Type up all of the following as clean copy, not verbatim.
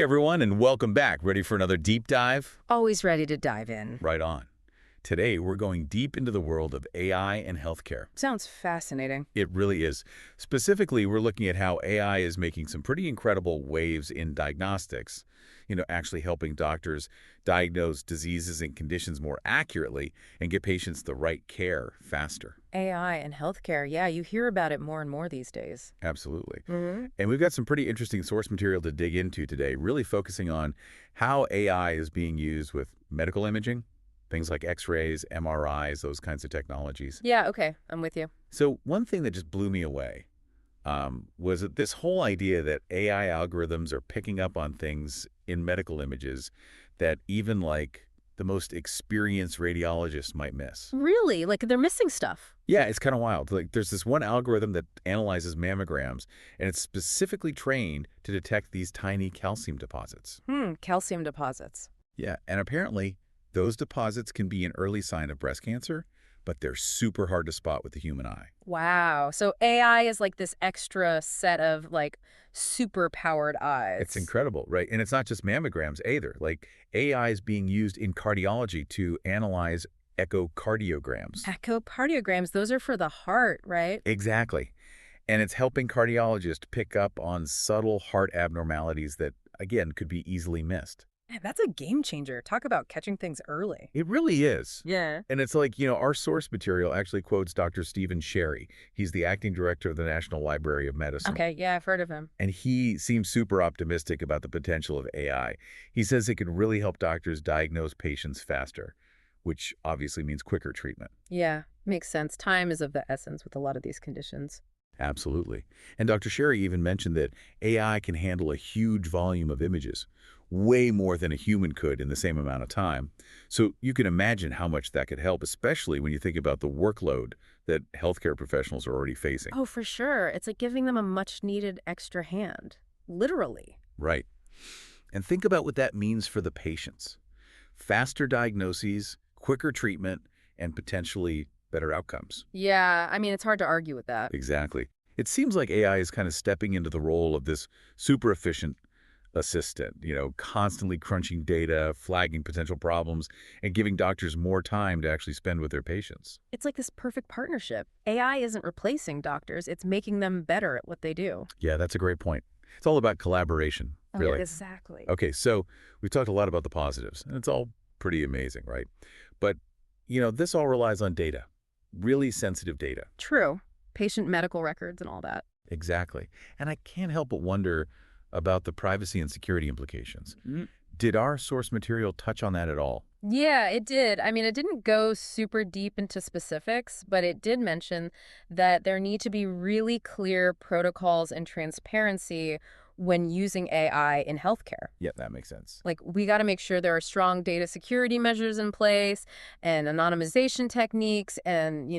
everyone, and welcome back. Ready for another deep dive? Always ready to dive in. Right on. Today, we're going deep into the world of AI and healthcare. Sounds fascinating. It really is. Specifically, we're looking at how AI is making some pretty incredible waves in diagnostics, actually helping doctors diagnose diseases and conditions more accurately and get patients the right care faster. AI and healthcare, yeah, you hear about it more and more these days. Absolutely. Mm-hmm. And we've got some pretty interesting source material to dig into today, really focusing on how AI is being used with medical imaging, things like X-rays, MRIs, those kinds of technologies. Yeah, okay, I'm with you. So one thing that just blew me away was that this whole idea that AI algorithms are picking up on things in medical images that even like the most experienced radiologist might miss. Really? Like they're missing stuff? Yeah, it's kind of wild. Like there's this one algorithm that analyzes mammograms, and it's specifically trained to detect these tiny calcium deposits. Calcium deposits. Yeah, and apparently those deposits can be an early sign of breast cancer, but they're super hard to spot with the human eye. Wow. So AI is like this extra set of like super powered eyes. It's incredible, right? And it's not just mammograms either. Like AI is being used in cardiology to analyze echocardiograms. Echocardiograms, those are for the heart, right? Exactly. And it's helping cardiologists pick up on subtle heart abnormalities that, again, could be easily missed. Man, that's a game changer. Talk about catching things early. It really is. Yeah. And it's like, our source material actually quotes Dr. Stephen Sherry. He's the acting director of the National Library of Medicine. Okay, yeah, I've heard of him. And he seems super optimistic about the potential of AI. He says it could really help doctors diagnose patients faster, which obviously means quicker treatment. Yeah, makes sense. Time is of the essence with a lot of these conditions. Absolutely. And Dr. Sherry even mentioned that AI can handle a huge volume of images, way more than a human could in the same amount of time. So you can imagine how much that could help, especially when you think about the workload that healthcare professionals are already facing. Oh, for sure. It's like giving them a much-needed extra hand. Literally. Right. And think about what that means for the patients. Faster diagnoses, quicker treatment, and potentially better outcomes. Yeah, I mean, it's hard to argue with that. Exactly. It seems like AI is kind of stepping into the role of this super efficient assistant, constantly crunching data, flagging potential problems, and giving doctors more time to actually spend with their patients. It's like this perfect partnership. AI isn't replacing doctors, it's making them better at what they do. Yeah, that's a great point. It's all about collaboration, really. Exactly. Okay, so we've talked a lot about the positives, and it's all pretty amazing, right? But, this all relies on data, really sensitive data. True. Patient medical records and all that. Exactly. And I can't help but wonder about the privacy and security implications. Did our source material touch on that at all? Yeah, it did. I mean, it didn't go super deep into specifics, but it did mention that there need to be really clear protocols and transparency when using AI in healthcare. Yeah, that makes sense. Like, we got to make sure there are strong data security measures in place and anonymization techniques and,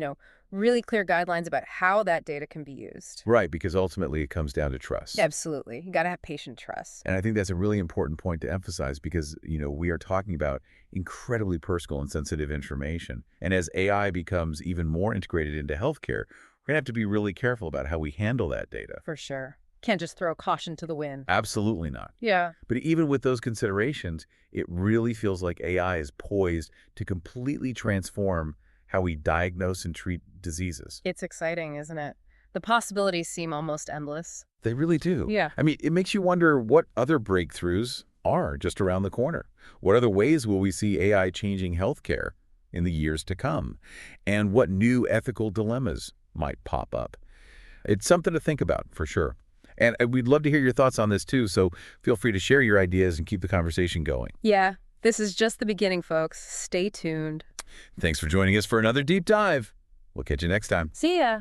really clear guidelines about how that data can be used. Right, because ultimately it comes down to trust. Absolutely. You got to have patient trust. And I think that's a really important point to emphasize because, we are talking about incredibly personal and sensitive information. And as AI becomes even more integrated into healthcare, we're going to have to be really careful about how we handle that data. For sure. Can't just throw caution to the wind. Absolutely not. Yeah. But even with those considerations, it really feels like AI is poised to completely transform how we diagnose and treat diseases. It's exciting, isn't it? The possibilities seem almost endless. They really do. Yeah. I mean, it makes you wonder what other breakthroughs are just around the corner. What other ways will we see AI changing healthcare in the years to come? And what new ethical dilemmas might pop up? It's something to think about, for sure. And we'd love to hear your thoughts on this, too, so feel free to share your ideas and keep the conversation going. Yeah, this is just the beginning, folks. Stay tuned. Thanks for joining us for another deep dive. We'll catch you next time. See ya.